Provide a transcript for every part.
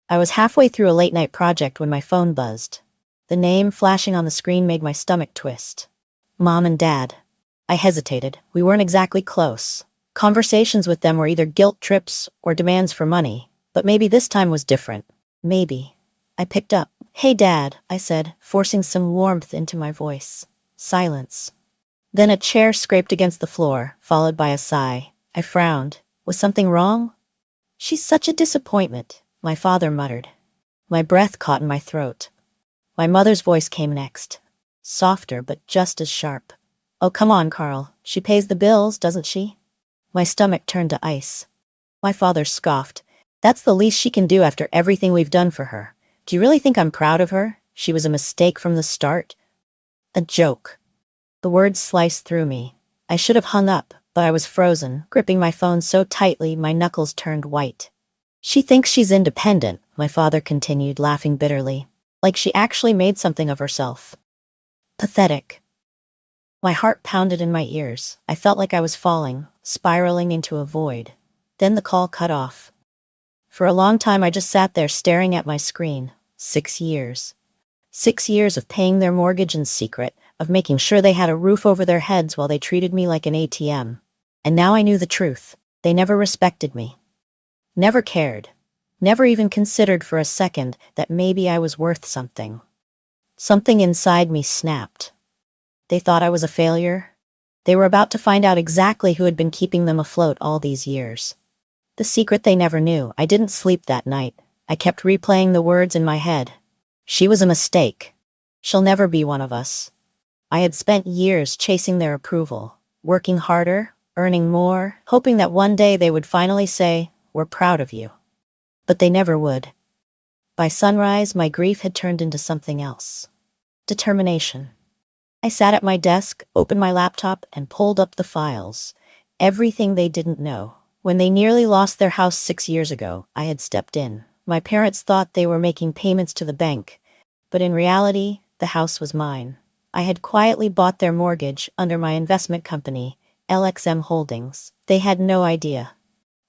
I was halfway through a late-night project when my phone buzzed. The name flashing on the screen made my stomach twist. Mom and Dad. I hesitated. We weren't exactly close. Conversations with them were either guilt trips or demands for money, but maybe this time was different. Maybe. I picked up. "Hey, Dad," I said, forcing some warmth into my voice. Silence. Then a chair scraped against the floor, followed by a sigh. I frowned. Was something wrong? "She's such a disappointment," my father muttered. My breath caught in my throat. My mother's voice came next. Softer, but just as sharp. "Oh, come on, Carl. She pays the bills, doesn't she?" My stomach turned to ice. My father scoffed. "That's the least she can do after everything we've done for her. Do you really think I'm proud of her? She was a mistake from the start." A joke. The words sliced through me. I should have hung up, but I was frozen, gripping my phone so tightly my knuckles turned white. "She thinks she's independent," my father continued, laughing bitterly. "Like she actually made something of herself. Pathetic." My heart pounded in my ears. I felt like I was falling, spiraling into a void. Then the call cut off. For a long time I just sat there staring at my screen. 6 years. 6 years of paying their mortgage in secret, of making sure they had a roof over their heads while they treated me like an ATM. And now I knew the truth. They never respected me. Never cared. Never even considered for a second that maybe I was worth something. Something inside me snapped. They thought I was a failure. They were about to find out exactly who had been keeping them afloat all these years. The secret they never knew. I didn't sleep that night. I kept replaying the words in my head. She was a mistake. She'll never be one of us. I had spent years chasing their approval, working harder, earning more, hoping that one day they would finally say, "We're proud of you." But they never would. By sunrise, my grief had turned into something else. Determination. I sat at my desk, opened my laptop, and pulled up the files. Everything they didn't know. When they nearly lost their house 6 years ago, I had stepped in. My parents thought they were making payments to the bank, but in reality, the house was mine. I had quietly bought their mortgage under my investment company, LXM Holdings. They had no idea.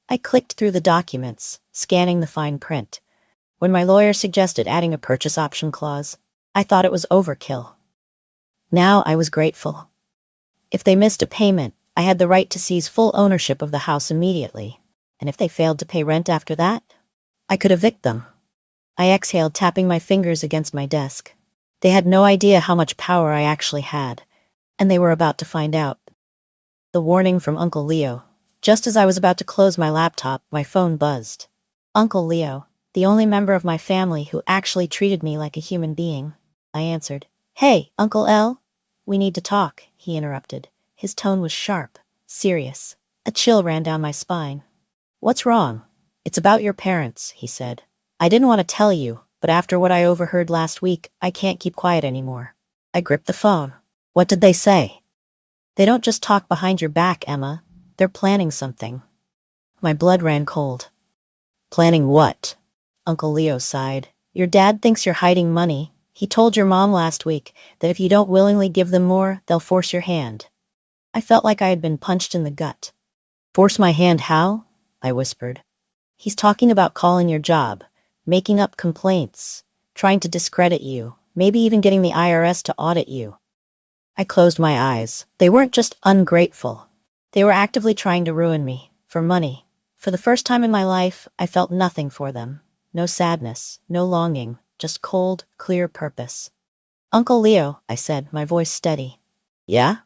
I clicked through the documents, scanning the fine print. When my lawyer suggested adding a purchase option clause, I thought it was overkill. Now I was grateful. If they missed a payment, I had the right to seize full ownership of the house immediately. And if they failed to pay rent after that, I could evict them. I exhaled, tapping my fingers against my desk. They had no idea how much power I actually had, and they were about to find out. The warning from Uncle Leo. Just as I was about to close my laptop, my phone buzzed. Uncle Leo, the only member of my family who actually treated me like a human being. I answered. "Hey, Uncle L, we need to talk," he interrupted. His tone was sharp, serious. A chill ran down my spine. "What's wrong?" "It's about your parents," he said. "I didn't want to tell you, but after what I overheard last week, I can't keep quiet anymore." I gripped the phone. "What did they say?" "They don't just talk behind your back, Emma. They're planning something." My blood ran cold. "Planning what?" Uncle Leo sighed. "Your dad thinks you're hiding money. He told your mom last week that if you don't willingly give them more, they'll force your hand." I felt like I had been punched in the gut. "Force my hand how?" I whispered. "He's talking about calling your job, making up complaints, trying to discredit you, maybe even getting the IRS to audit you." I closed my eyes. They weren't just ungrateful. They were actively trying to ruin me, for money. For the first time in my life, I felt nothing for them. No sadness, no longing, just cold, clear purpose. "Uncle Leo," I said, my voice steady. "Yeah?"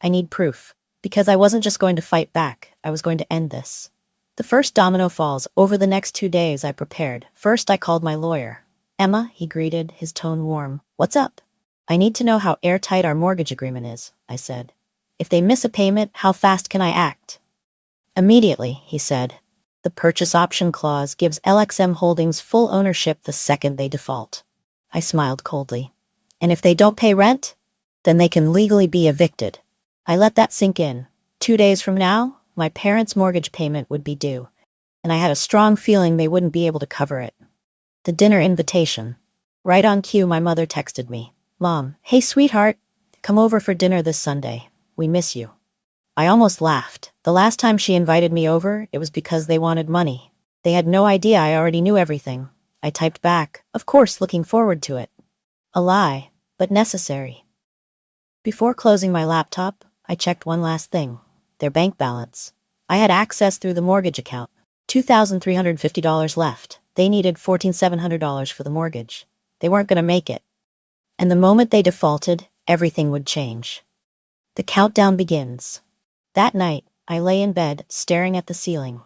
"I need proof. Because I wasn't just going to fight back, I was going to end this." The first domino falls. Over the next 2 days, I prepared. First, I called my lawyer. "Emma," he greeted, his tone warm. "What's up?" "I need to know how airtight our mortgage agreement is," I said. "If they miss a payment, how fast can I act?" "Immediately," he said. "The purchase option clause gives LXM Holdings full ownership the second they default." I smiled coldly. "And if they don't pay rent? Then they can legally be evicted." I let that sink in. 2 days from now, my parents' mortgage payment would be due, and I had a strong feeling they wouldn't be able to cover it. The dinner invitation. Right on cue, my mother texted me. "Mom, hey sweetheart, come over for dinner this Sunday. We miss you." I almost laughed. The last time she invited me over, it was because they wanted money. They had no idea I already knew everything. I typed back, of course, looking forward to it. A lie, but necessary. Before closing my laptop, I checked one last thing. Their bank balance. I had access through the mortgage account. $2,350 left. They needed $14,700 for the mortgage. They weren't going to make it. And the moment they defaulted, everything would change. The countdown begins. That night, I lay in bed, staring at the ceiling.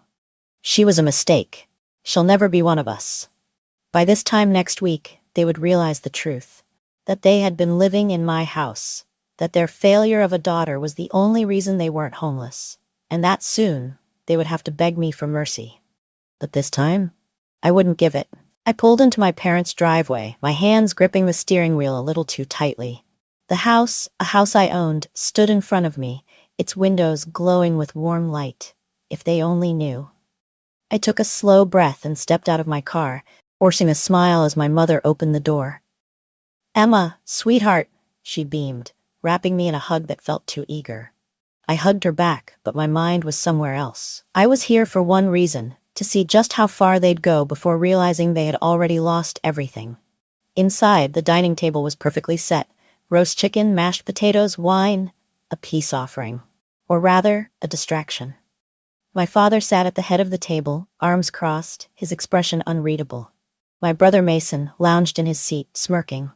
She was a mistake. She'll never be one of us. By this time next week, they would realize the truth. That they had been living in my house. That their failure of a daughter was the only reason they weren't homeless. And that soon, they would have to beg me for mercy. But this time, I wouldn't give it. I pulled into my parents' driveway, my hands gripping the steering wheel a little too tightly. The house, a house I owned, stood in front of me, its windows glowing with warm light. If they only knew. I took a slow breath and stepped out of my car, forcing a smile as my mother opened the door. "Emma, sweetheart," she beamed, wrapping me in a hug that felt too eager. I hugged her back, but my mind was somewhere else. I was here for one reason, to see just how far they'd go before realizing they had already lost everything. Inside, the dining table was perfectly set. Roast chicken, mashed potatoes, wine, a peace offering. Or rather, a distraction. My father sat at the head of the table, arms crossed, his expression unreadable. My brother Mason lounged in his seat, smirking.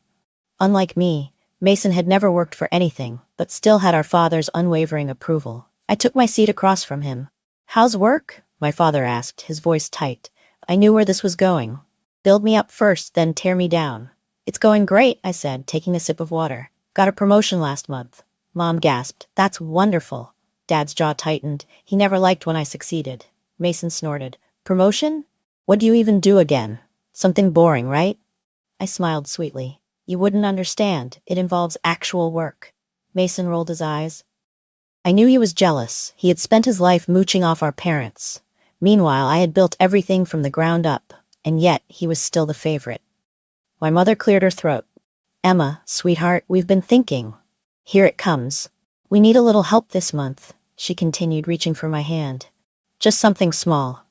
Unlike me, Mason had never worked for anything, but still had our father's unwavering approval. I took my seat across from him. "How's work?" my father asked, his voice tight. I knew where this was going. "Build me up first, then tear me down." "It's going great," I said, taking a sip of water. "Got a promotion last month." Mom gasped. "That's wonderful." Dad's jaw tightened. He never liked when I succeeded. Mason snorted. "Promotion? What do you even do again? Something boring, right?" I smiled sweetly. "You wouldn't understand. It involves actual work." Mason rolled his eyes. I knew he was jealous. He had spent his life mooching off our parents. Meanwhile, I had built everything from the ground up, and yet he was still the favorite. My mother cleared her throat. "Emma, sweetheart, we've been thinking. Here it comes. We need a little help this month," she continued, reaching for my hand. "Just something small."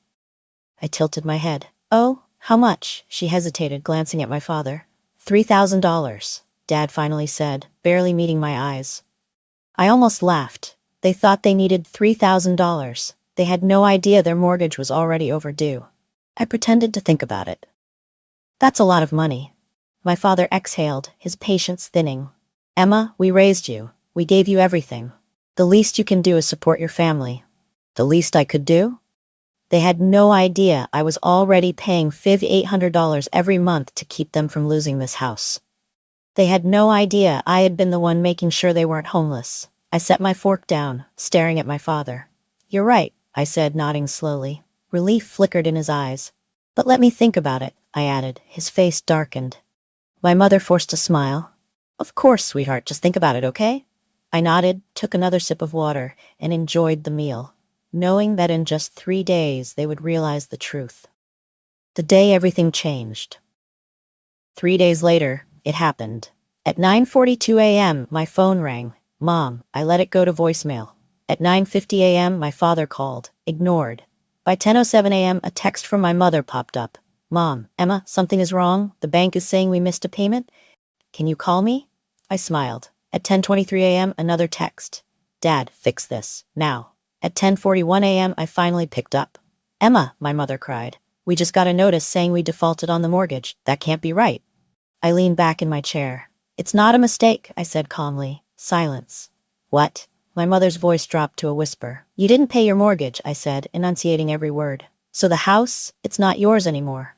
I tilted my head. "Oh, how much?" She hesitated, glancing at my father. $3,000, Dad finally said, barely meeting my eyes. I almost laughed. They thought they needed $3,000. They had no idea their mortgage was already overdue. I pretended to think about it. "That's a lot of money." My father exhaled, his patience thinning. "Emma, we raised you. We gave you everything. The least you can do is support your family." The least I could do? They had no idea I was already paying $5,800 every month to keep them from losing this house. They had no idea I had been the one making sure they weren't homeless. I set my fork down, staring at my father. "You're right," I said, nodding slowly. Relief flickered in his eyes. "But let me think about it," I added. His face darkened. My mother forced a smile. "Of course, sweetheart, just think about it, okay?" I nodded, took another sip of water, and enjoyed the meal, knowing that in just 3 days they would realize the truth. The day everything changed. 3 days later, it happened. At 9:42 a.m., my phone rang. "Mom," I let it go to voicemail. At 9:50 a.m., my father called. Ignored. By 10:07 a.m., a text from my mother popped up. "Mom, Emma, something is wrong. The bank is saying we missed a payment. Can you call me?" I smiled. At 10:23 a.m., another text. "Dad, fix this. Now." At 10:41 a.m., I finally picked up. "Emma," my mother cried. "We just got a notice saying we defaulted on the mortgage. That can't be right." I leaned back in my chair. "It's not a mistake," I said calmly. Silence. "What?" My mother's voice dropped to a whisper. "You didn't pay your mortgage," I said, enunciating every word. "So the house, it's not yours anymore."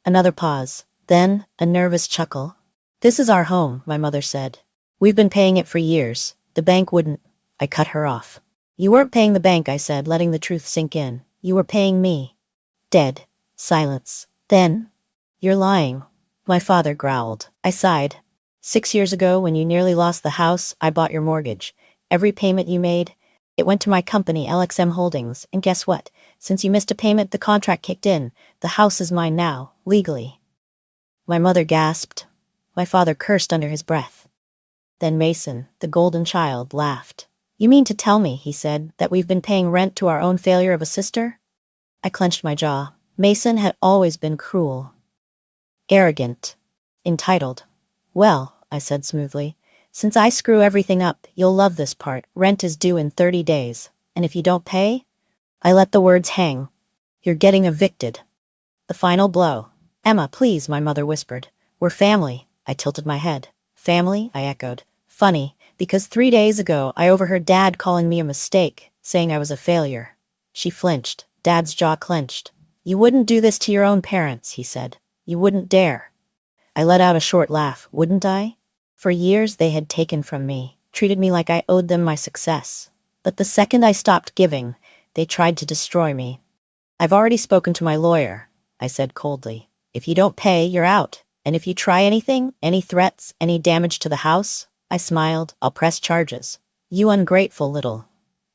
Another pause. Then, a nervous chuckle. "This is our home," my mother said. "We've been paying it for years. The bank wouldn't." I cut her off. "You weren't paying the bank," I said, letting the truth sink in. "You were paying me." Dead. Silence. Then, "You're lying." My father growled. I sighed. 6 years ago, when you nearly lost the house, I bought your mortgage. Every payment you made, it went to my company, LXM Holdings, and guess what? Since you missed a payment, the contract kicked in. The house is mine now, legally." My mother gasped. My father cursed under his breath. Then Mason, the golden child, laughed. "You mean to tell me," he said, "that we've been paying rent to our own failure of a sister?" I clenched my jaw. Mason had always been cruel. arrogant, entitled. Well, I said smoothly, since I screw everything up, you'll love this part. Rent is due in 30 days, and if you don't pay, I let the words hang. You're getting evicted. The final blow. Emma, please, my mother whispered. We're family. I tilted my head. Family? I echoed. Funny, because 3 days ago I overheard Dad calling me a mistake, saying I was a failure. She flinched. Dad's jaw clenched. You wouldn't do this to your own parents, he said. You wouldn't dare. I let out a short laugh. Wouldn't I? For years they had taken from me, treated me like I owed them my success. But the second I stopped giving, they tried to destroy me. I've already spoken to my lawyer, I said coldly. If you don't pay, you're out. And if you try anything, any threats, any damage to the house, I smiled, I'll press charges. You ungrateful little.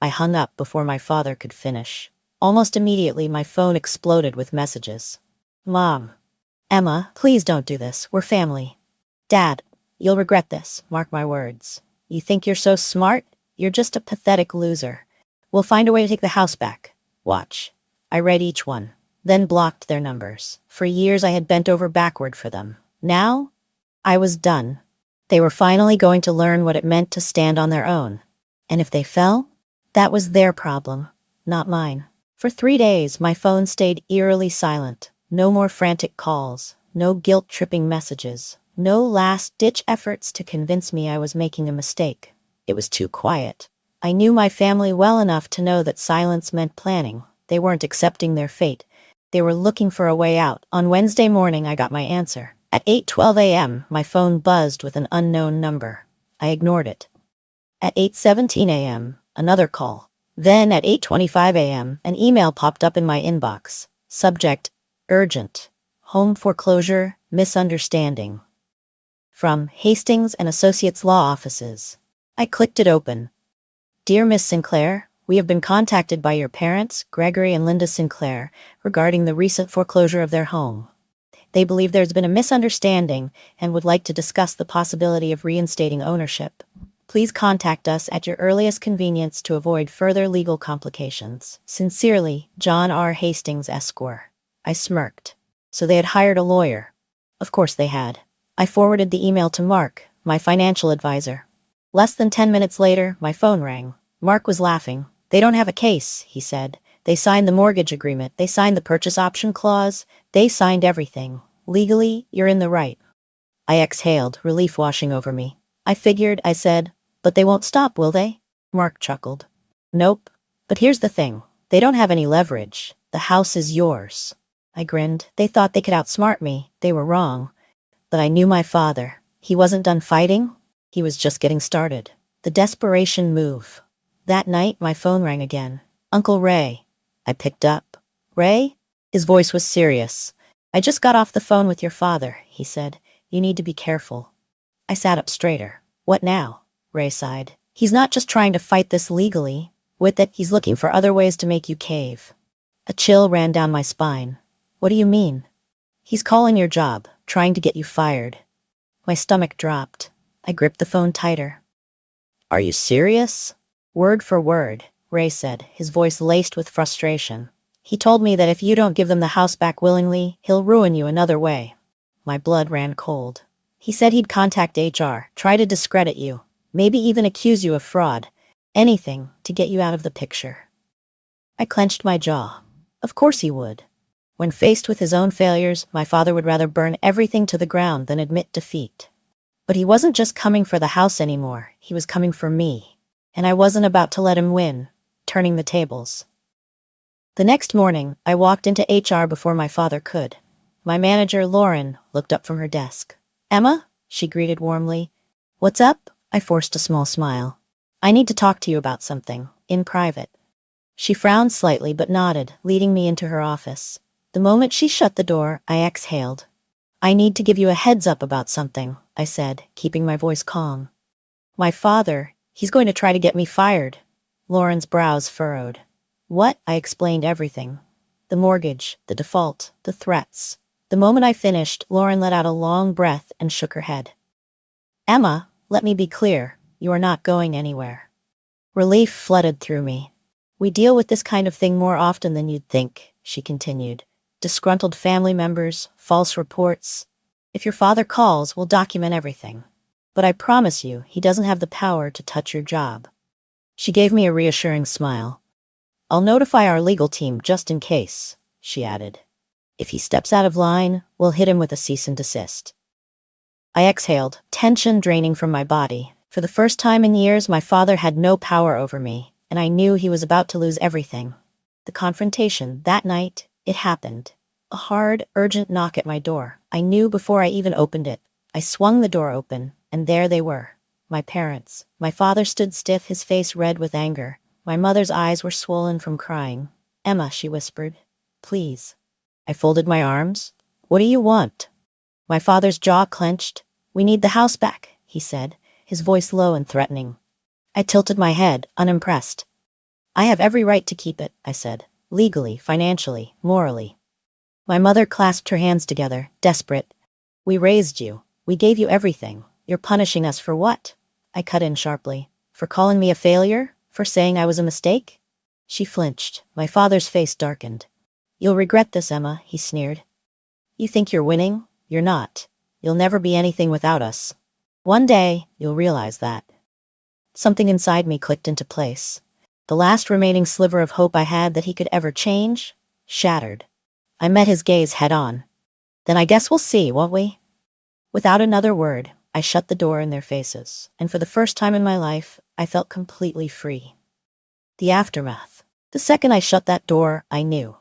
I hung up before my father could finish. Almost immediately, my phone exploded with messages. Mom. Emma, please don't do this. We're family. Dad, you'll regret this. Mark my words. You think you're so smart? You're just a pathetic loser. We'll find a way to take the house back. Watch. I read each one, then blocked their numbers. For years I had bent over backward for them. Now, I was done. They were finally going to learn what it meant to stand on their own. And if they fell, that was their problem, not mine. For 3 days, my phone stayed eerily silent. No more frantic calls, no guilt-tripping messages, no last-ditch efforts to convince me I was making a mistake. It was too quiet. I knew my family well enough to know that silence meant planning. They weren't accepting their fate. They were looking for a way out. On Wednesday morning, I got my answer. At 8:12 a.m., my phone buzzed with an unknown number. I ignored it. At 8:17 a.m., another call. Then at 8:25 a.m., an email popped up in my inbox. Subject, urgent. Home foreclosure, misunderstanding. From Hastings and Associates Law Offices. I clicked it open. Dear Miss Sinclair, we have been contacted by your parents, Gregory and Linda Sinclair, regarding the recent foreclosure of their home. They believe there's been a misunderstanding and would like to discuss the possibility of reinstating ownership. Please contact us at your earliest convenience to avoid further legal complications. Sincerely, John R. Hastings, Esquire. I smirked. So they had hired a lawyer. Of course they had. I forwarded the email to Mark, my financial advisor. Less than 10 minutes later, my phone rang. Mark was laughing. They don't have a case, he said. They signed the mortgage agreement. They signed the purchase option clause. They signed everything. Legally, you're in the right. I exhaled, relief washing over me. I figured, I said, but they won't stop, will they? Mark chuckled. Nope. But here's the thing. They don't have any leverage. The house is yours. I grinned. They thought they could outsmart me. They were wrong. But I knew my father. He wasn't done fighting. He was just getting started. The desperation move. That night, my phone rang again. Uncle Ray. I picked up. Ray? His voice was serious. I just got off the phone with your father, he said. You need to be careful. I sat up straighter. What now? Ray sighed. He's not just trying to fight this legally. With it, he's looking for other ways to make you cave. A chill ran down my spine. What do you mean? He's calling your job, trying to get you fired. My stomach dropped. I gripped the phone tighter. Are you serious? Word for word, Ray said, his voice laced with frustration. He told me that if you don't give them the house back willingly, he'll ruin you another way. My blood ran cold. He said he'd contact HR, try to discredit you, maybe even accuse you of fraud. Anything to get you out of the picture. I clenched my jaw. Of course he would. When faced with his own failures, my father would rather burn everything to the ground than admit defeat. But he wasn't just coming for the house anymore, he was coming for me. And I wasn't about to let him win, turning the tables. The next morning, I walked into HR before my father could. My manager, Lauren, looked up from her desk. Emma? She greeted warmly. What's up? I forced a small smile. I need to talk to you about something, in private. She frowned slightly but nodded, leading me into her office. The moment she shut the door, I exhaled. I need to give you a heads up about something, I said, keeping my voice calm. My father, he's going to try to get me fired. Lauren's brows furrowed. What? I explained everything. The mortgage, the default, the threats. The moment I finished, Lauren let out a long breath and shook her head. Emma, let me be clear, you are not going anywhere. Relief flooded through me. We deal with this kind of thing more often than you'd think, she continued. Disgruntled family members, false reports. If your father calls, we'll document everything. But I promise you, he doesn't have the power to touch your job. She gave me a reassuring smile. I'll notify our legal team just in case, she added. If he steps out of line, we'll hit him with a cease and desist. I exhaled, tension draining from my body. For the first time in years, my father had no power over me, and I knew he was about to lose everything. The confrontation, that night, it happened. A hard, urgent knock at my door. I knew before I even opened it. I swung the door open, and there they were. My parents. My father stood stiff, his face red with anger. My mother's eyes were swollen from crying. Emma, she whispered. Please. I folded my arms. What do you want? My father's jaw clenched. We need the house back, he said, his voice low and threatening. I tilted my head, unimpressed. I have every right to keep it, I said. Legally, financially, morally. My mother clasped her hands together, desperate. We raised you. We gave you everything. You're punishing us for what? I cut in sharply. For calling me a failure? For saying I was a mistake? She flinched. My father's face darkened. You'll regret this, Emma, he sneered. You think you're winning? You're not. You'll never be anything without us. One day, you'll realize that. Something inside me clicked into place. The last remaining sliver of hope I had that he could ever change, shattered. I met his gaze head-on. Then I guess we'll see, won't we? Without another word, I shut the door in their faces, and for the first time in my life, I felt completely free. The aftermath. The second I shut that door, I knew.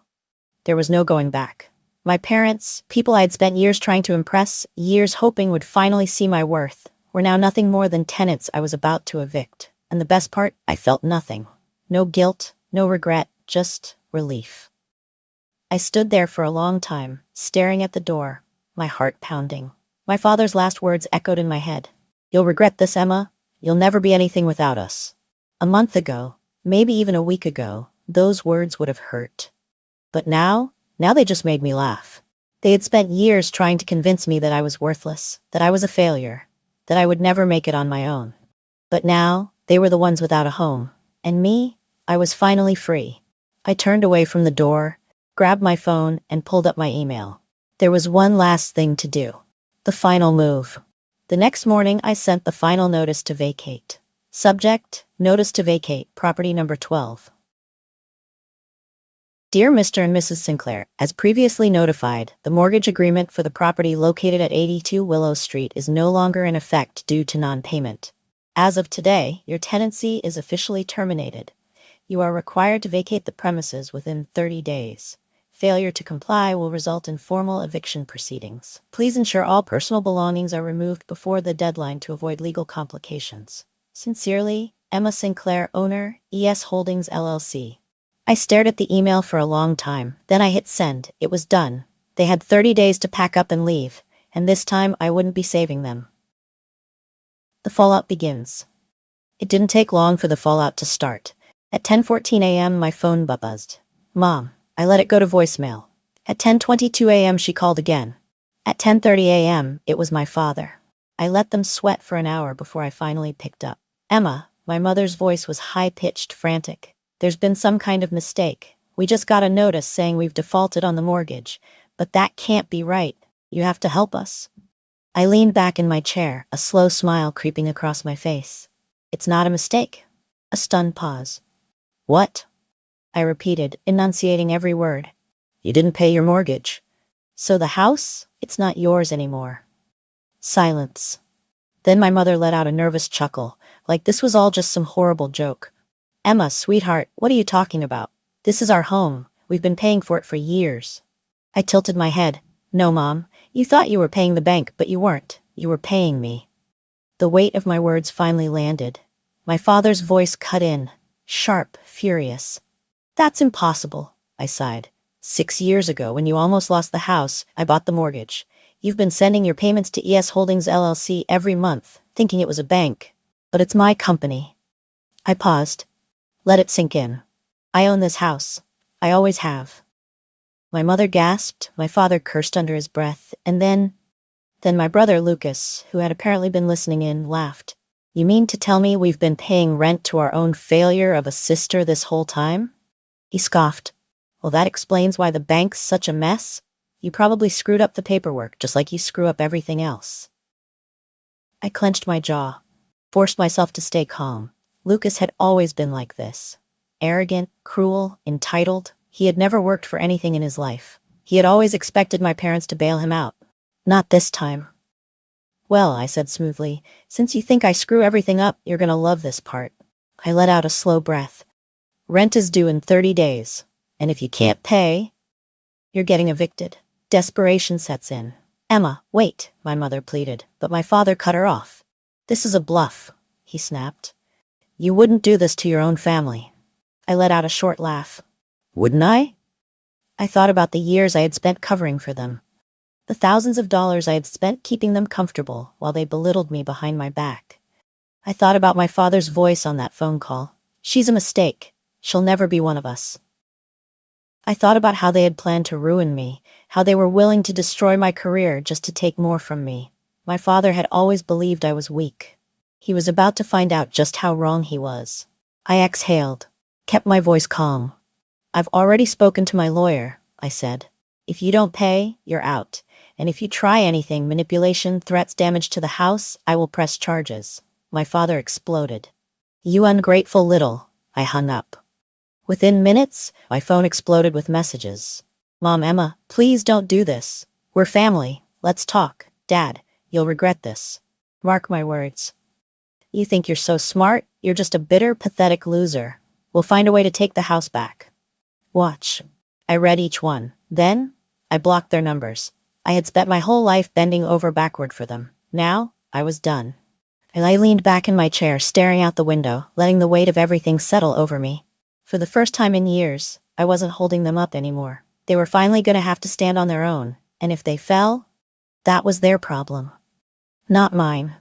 There was no going back. My parents, people I had spent years trying to impress, years hoping would finally see my worth, were now nothing more than tenants I was about to evict. And the best part, I felt nothing. No guilt, no regret, just relief. I stood there for a long time, staring at the door, my heart pounding. My father's last words echoed in my head. You'll regret this, Emma. You'll never be anything without us. A month ago, maybe even a week ago, those words would have hurt. But now they just made me laugh. They had spent years trying to convince me that I was worthless, that I was a failure, that I would never make it on my own. But now, they were the ones without a home. And me, I was finally free. I turned away from the door, grabbed my phone, and pulled up my email. There was one last thing to do. The final move. The next morning, I sent the final notice to vacate. Subject, notice to vacate, property number 12. Dear Mr. and Mrs. Sinclair, as previously notified, the mortgage agreement for the property located at 82 Willow Street is no longer in effect due to non-payment. As of today, your tenancy is officially terminated. You are required to vacate the premises within 30 days. Failure to comply will result in formal eviction proceedings. Please ensure all personal belongings are removed before the deadline to avoid legal complications. Sincerely, Emma Sinclair, owner, ES Holdings LLC. I stared at the email for a long time, then I hit send. It was done. They had 30 days to pack up and leave, and this time I wouldn't be saving them. The fallout begins. It didn't take long for the fallout to start. At 10:14 a.m. my phone buzzed. Mom. I let it go to voicemail. At 10:22 a.m. she called again. At 10:30 a.m. it was my father. I let them sweat for an hour before I finally picked up. Emma, my mother's voice was high-pitched, frantic. There's been some kind of mistake. We just got a notice saying we've defaulted on the mortgage. But that can't be right. You have to help us. I leaned back in my chair, a slow smile creeping across my face. It's not a mistake. A stunned pause. What? I repeated, enunciating every word. You didn't pay your mortgage. So the house? It's not yours anymore. Silence. Then my mother let out a nervous chuckle, like this was all just some horrible joke. Emma, sweetheart, what are you talking about? This is our home. We've been paying for it for years. I tilted my head. No, Mom. You thought you were paying the bank, but you weren't. You were paying me. The weight of my words finally landed. My father's voice cut in, sharp, furious. That's impossible, I sighed. 6 years ago, when you almost lost the house, I bought the mortgage. You've been sending your payments to ES Holdings LLC every month, thinking it was a bank. But it's my company. I paused. Let it sink in. I own this house. I always have. My mother gasped, my father cursed under his breath, and then my brother Lucas, who had apparently been listening in, laughed. You mean to tell me we've been paying rent to our own failure of a sister this whole time? He scoffed. Well, that explains why the bank's such a mess. You probably screwed up the paperwork, just like you screw up everything else. I clenched my jaw, forced myself to stay calm. Lucas had always been like this. Arrogant, cruel, entitled. He had never worked for anything in his life. He had always expected my parents to bail him out. Not this time. Well, I said smoothly, since you think I screw everything up, you're gonna love this part. I let out a slow breath. Rent is due in 30 days. And if you can't pay, you're getting evicted. Desperation sets in. Emma, wait, my mother pleaded, but my father cut her off. This is a bluff, he snapped. You wouldn't do this to your own family. I let out a short laugh. Wouldn't I? I thought about the years I had spent covering for them. The thousands of dollars I had spent keeping them comfortable while they belittled me behind my back. I thought about my father's voice on that phone call. She's a mistake. She'll never be one of us. I thought about how they had planned to ruin me, how they were willing to destroy my career just to take more from me. My father had always believed I was weak. He was about to find out just how wrong he was. I exhaled, kept my voice calm. I've already spoken to my lawyer, I said. If you don't pay, you're out. And if you try anything, manipulation, threats, damage to the house, I will press charges. My father exploded. You ungrateful little. I hung up. Within minutes, my phone exploded with messages. Mom, Emma, please don't do this. We're family. Let's talk. Dad, you'll regret this. Mark my words. You think you're so smart? You're just a bitter, pathetic loser. We'll find a way to take the house back. Watch. I read each one. Then, I blocked their numbers. I had spent my whole life bending over backward for them. Now, I was done. I leaned back in my chair, staring out the window, letting the weight of everything settle over me. For the first time in years, I wasn't holding them up anymore. They were finally going to have to stand on their own, and if they fell, that was their problem. Not mine.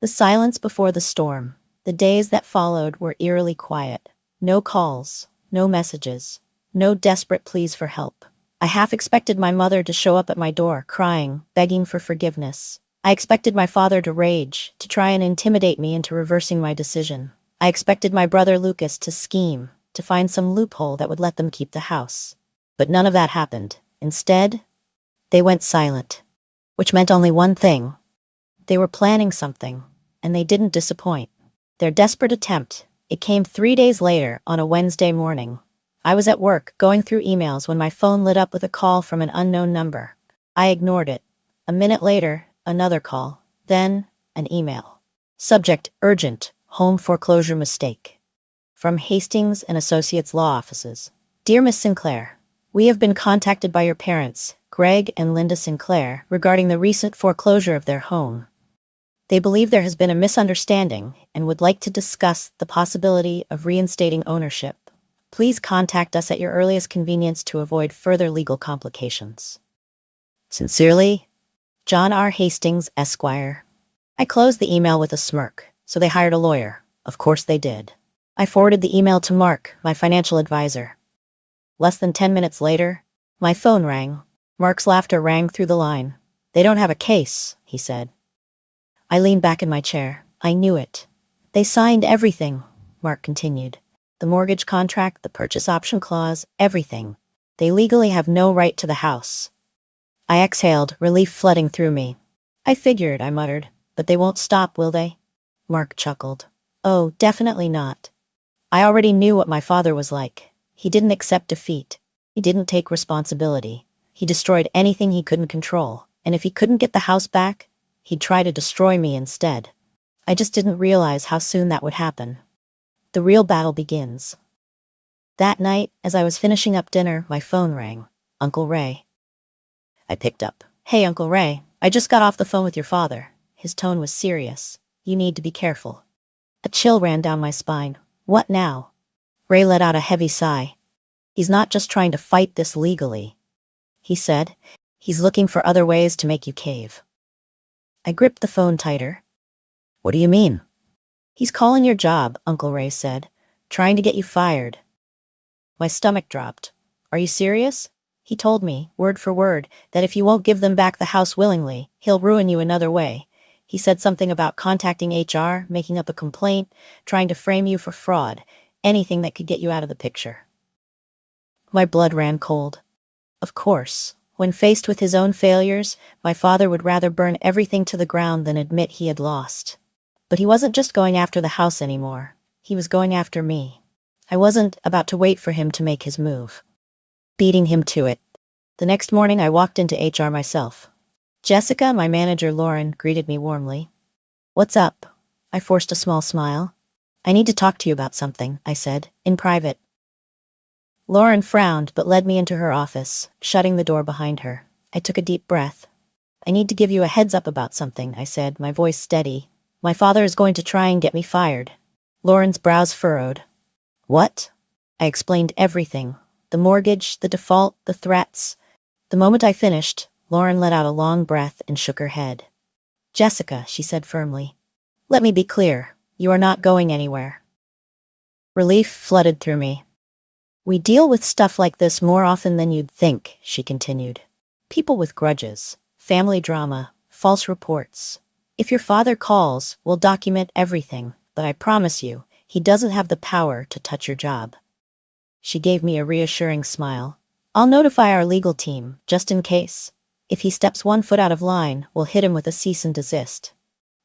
The silence before the storm. The days that followed were eerily quiet. No calls, no messages, no desperate pleas for help. I half expected my mother to show up at my door, crying, begging for forgiveness. I expected my father to rage, to try and intimidate me into reversing my decision. I expected my brother Lucas to scheme, to find some loophole that would let them keep the house. But none of that happened. Instead, they went silent. Which meant only one thing. They were planning something, and they didn't disappoint. Their desperate attempt, it came 3 days later on a Wednesday morning. I was at work, going through emails when my phone lit up with a call from an unknown number. I ignored it. A minute later, another call. Then, an email. Subject, urgent, home foreclosure mistake. From Hastings and Associates Law Offices. Dear Miss Sinclair, we have been contacted by your parents, Greg and Linda Sinclair, regarding the recent foreclosure of their home. They believe there has been a misunderstanding and would like to discuss the possibility of reinstating ownership. Please contact us at your earliest convenience to avoid further legal complications. Sincerely, John R. Hastings, Esquire. I closed the email with a smirk, so they hired a lawyer. Of course they did. I forwarded the email to Mark, my financial advisor. Less than 10 minutes later, my phone rang. Mark's laughter rang through the line. They don't have a case, he said. I leaned back in my chair. I knew it. They signed everything, Mark continued. The mortgage contract, the purchase option clause, everything. They legally have no right to the house. I exhaled, relief flooding through me. I figured, I muttered. But they won't stop, will they? Mark chuckled. Oh, definitely not. I already knew what my father was like. He didn't accept defeat. He didn't take responsibility. He destroyed anything he couldn't control. And if he couldn't get the house back, he'd try to destroy me instead. I just didn't realize how soon that would happen. The real battle begins. That night, as I was finishing up dinner, my phone rang. Uncle Ray. I picked up. Hey, Uncle Ray, I just got off the phone with your father. His tone was serious. You need to be careful. A chill ran down my spine. What now? Ray let out a heavy sigh. He's not just trying to fight this legally, he said. He's looking for other ways to make you cave. I gripped the phone tighter. What do you mean? He's calling your job, Uncle Ray said. Trying to get you fired. My stomach dropped. Are you serious? He told me, word for word, that if you won't give them back the house willingly, he'll ruin you another way. He said something about contacting HR, making up a complaint, trying to frame you for fraud, anything that could get you out of the picture. My blood ran cold. Of course. When faced with his own failures, my father would rather burn everything to the ground than admit he had lost. But he wasn't just going after the house anymore. He was going after me. I wasn't about to wait for him to make his move. Beating him to it. The next morning I walked into HR myself. Jessica, my manager Lauren, greeted me warmly. "What's up?" I forced a small smile. "I need to talk to you about something," I said, in private. Lauren frowned but led me into her office, shutting the door behind her. I took a deep breath. "I need to give you a heads up about something," I said, my voice steady. "My father is going to try and get me fired." Lauren's brows furrowed. "What?" I explained everything. The mortgage, the default, the threats. The moment I finished, Lauren let out a long breath and shook her head. "Jessica," she said firmly, "let me be clear. You are not going anywhere." Relief flooded through me. "We deal with stuff like this more often than you'd think," she continued. "People with grudges, family drama, false reports. If your father calls, we'll document everything, but I promise you, he doesn't have the power to touch your job." She gave me a reassuring smile. "I'll notify our legal team, just in case. If he steps 1 foot out of line, we'll hit him with a cease and desist."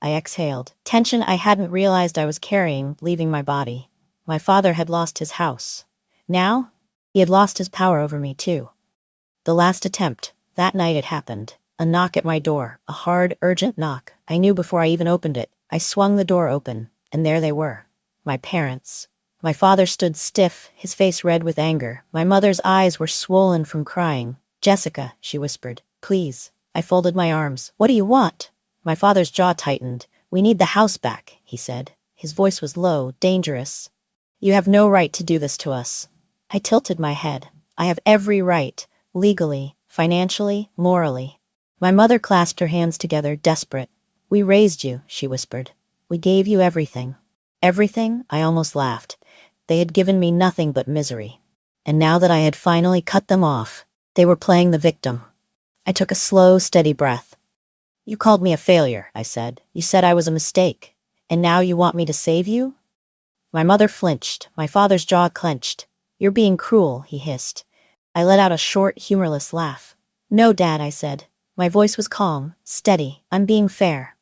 I exhaled. Tension I hadn't realized I was carrying, leaving my body. My father had lost his house. Now, he had lost his power over me too. The last attempt. That night it happened. A knock at my door. A hard, urgent knock. I knew before I even opened it. I swung the door open, and there they were. My parents. My father stood stiff, his face red with anger. My mother's eyes were swollen from crying. "Jessica," she whispered, "please." I folded my arms. "What do you want?" My father's jaw tightened. "We need the house back," he said. His voice was low, dangerous. "You have no right to do this to us." I tilted my head. "I have every right, legally, financially, morally." My mother clasped her hands together, desperate. "We raised you," she whispered. "We gave you everything." Everything? I almost laughed. They had given me nothing but misery. And now that I had finally cut them off, they were playing the victim. I took a slow, steady breath. "You called me a failure," I said. "You said I was a mistake. And now you want me to save you?" My mother flinched. My father's jaw clenched. "You're being cruel," he hissed. I let out a short, humorless laugh. "No, Dad," I said. My voice was calm, steady. "I'm being fair."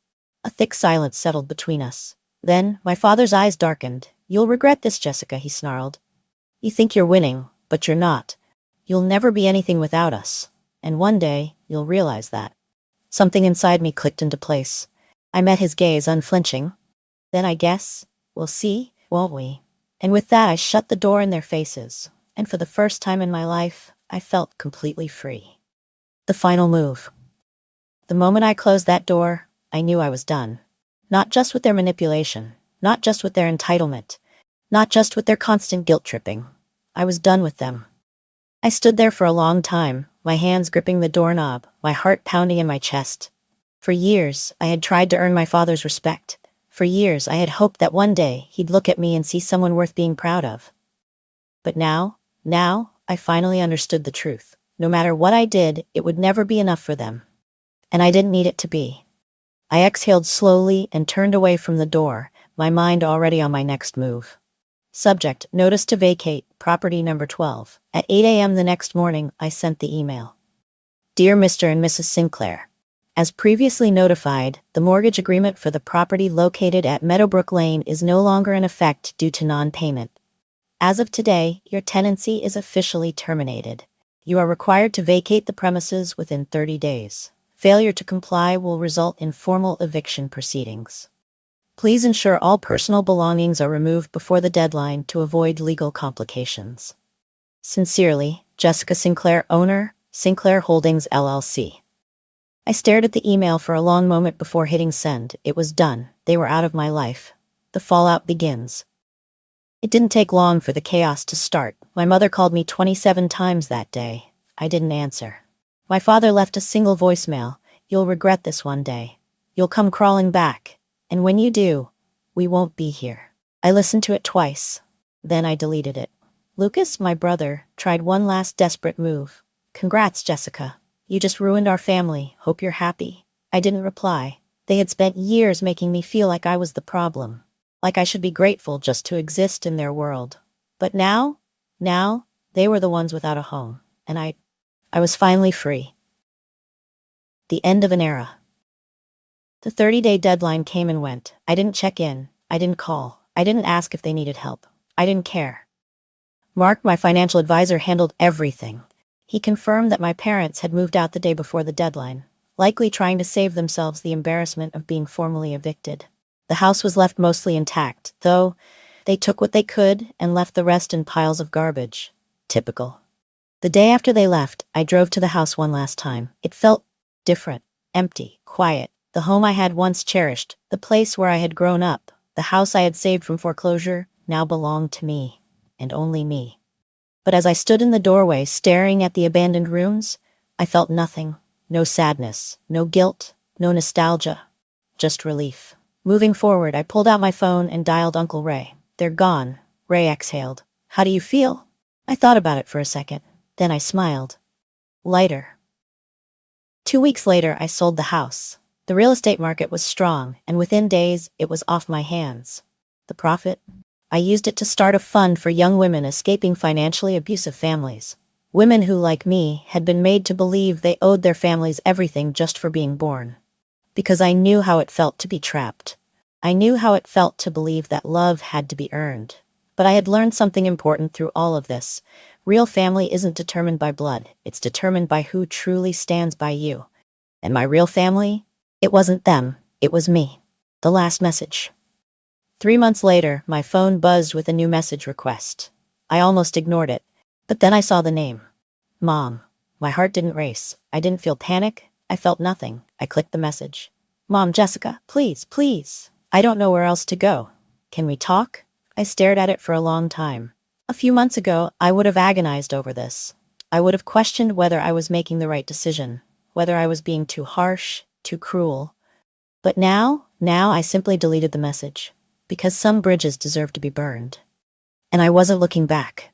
A thick silence settled between us. Then, my father's eyes darkened. "You'll regret this, Jessica," he snarled. "You think you're winning, but you're not. You'll never be anything without us. And one day, you'll realize that." Something inside me clicked into place. I met his gaze, unflinching. "Then I guess we'll see, won't we?" And with that, I shut the door in their faces. And for the first time in my life, I felt completely free. The final move. The moment I closed that door, I knew I was done. Not just with their manipulation, not just with their entitlement, not just with their constant guilt-tripping. I was done with them. I stood there for a long time, my hands gripping the doorknob, my heart pounding in my chest. For years, I had tried to earn my father's respect. For years, I had hoped that one day he'd look at me and see someone worth being proud of. But now, I finally understood the truth. No matter what I did, it would never be enough for them. And I didn't need it to be. I exhaled slowly and turned away from the door, my mind already on my next move. Subject: notice to vacate, property number 12. At 8 a.m. the next morning, I sent the email. Dear Mr. and Mrs. Sinclair, as previously notified, the mortgage agreement for the property located at Meadowbrook Lane is no longer in effect due to non-payment. As of today, your tenancy is officially terminated. You are required to vacate the premises within 30 days. Failure to comply will result in formal eviction proceedings. Please ensure all personal belongings are removed before the deadline to avoid legal complications. Sincerely, Jessica Sinclair, owner, Sinclair Holdings LLC. I stared at the email for a long moment before hitting send. It was done. They were out of my life. The fallout begins. It didn't take long for the chaos to start. My mother called me 27 times that day. I didn't answer. My father left a single voicemail. "You'll regret this one day. You'll come crawling back. And when you do, we won't be here." I listened to it twice. Then I deleted it. Lucas, my brother, tried one last desperate move. "Congrats, Jessica. You just ruined our family. Hope you're happy." I didn't reply. They had spent years making me feel like I was the problem. Like I should be grateful just to exist in their world. But now, they were the ones without a home. And I was finally free. The end of an era. The 30-day deadline came and went. I didn't check in. I didn't call. I didn't ask if they needed help. I didn't care. Mark, my financial advisor, handled everything. He confirmed that my parents had moved out the day before the deadline, likely trying to save themselves the embarrassment of being formally evicted. The house was left mostly intact, though they took what they could and left the rest in piles of garbage. Typical. The day after they left, I drove to the house one last time. It felt different, empty, quiet. The home I had once cherished, the place where I had grown up, the house I had saved from foreclosure, now belonged to me, and only me. But as I stood in the doorway staring at the abandoned ruins, I felt nothing. No sadness, no guilt, no nostalgia, just relief. Moving forward, I pulled out my phone and dialed Uncle Ray. "They're gone," Ray exhaled. "How do you feel?" I thought about it for a second. Then I smiled. Lighter. 2 weeks later, I sold the house. The real estate market was strong, and within days, it was off my hands. The profit? I used it to start a fund for young women escaping financially abusive families. Women who, like me, had been made to believe they owed their families everything just for being born. Because I knew how it felt to be trapped. I knew how it felt to believe that love had to be earned. But I had learned something important through all of this. Real family isn't determined by blood. It's determined by who truly stands by you. And my real family? It wasn't them. It was me. The last message. 3 months later, my phone buzzed with a new message request. I almost ignored it. But then I saw the name. Mom. My heart didn't race. I didn't feel panic. I felt nothing. I clicked the message. "Mom, Jessica, please, please. I don't know where else to go. Can we talk?" I stared at it for a long time. A few months ago, I would have agonized over this. I would have questioned whether I was making the right decision, whether I was being too harsh, too cruel. But now I simply deleted the message, because some bridges deserve to be burned. And I wasn't looking back.